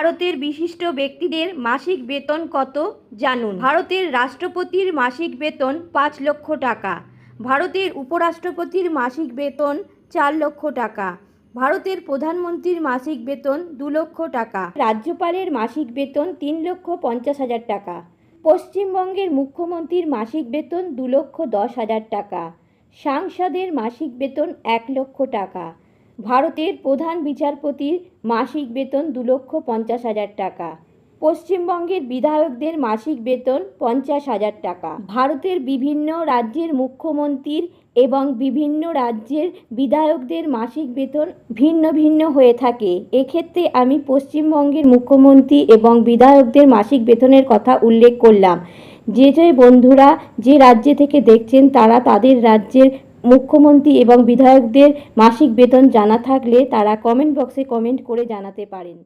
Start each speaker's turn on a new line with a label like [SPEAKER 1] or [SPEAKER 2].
[SPEAKER 1] ভারতের বিশিষ্ট ব্যক্তিদের মাসিক বেতন কত জানুন। ভারতের রাষ্ট্রপতির মাসিক বেতন 5 লক্ষ টাকা। ভারতের উপরাষ্ট্রপতির মাসিক বেতন 4 লক্ষ টাকা। ভারতের প্রধানমন্ত্রীর মাসিক বেতন 2 লক্ষ টাকা। রাজ্যপালের মাসিক বেতন 3,50,000 টাকা। পশ্চিমবঙ্গের মুখ্যমন্ত্রীর মাসিক বেতন 2,10,000 টাকা। সাংসদের মাসিক বেতন 1 লক্ষ টাকা। ভারতের প্রধান বিচারপতির মাসিক বেতন 2,50,000 টাকা। পশ্চিমবঙ্গের বিধায়কদের মাসিক বেতন 50,000 টাকা। ভারতের বিভিন্ন রাজ্যের মুখ্যমন্ত্রীর এবং বিভিন্ন রাজ্যের বিধায়কদের মাসিক বেতন ভিন্ন ভিন্ন হয়ে থাকে। এক্ষেত্রে আমি পশ্চিমবঙ্গের মুখ্যমন্ত্রী এবং বিধায়কদের মাসিক বেতনের কথা উল্লেখ করলাম। যে বন্ধুরা যে রাজ্য থেকে দেখছেন তারা তাদের রাজ্যের মুখ্যমন্ত্রী এবং বিধায়কদের মাসিক বেতন জানা থাকলে তারা কমেন্ট বক্সে কমেন্ট করে জানাতে পারেন।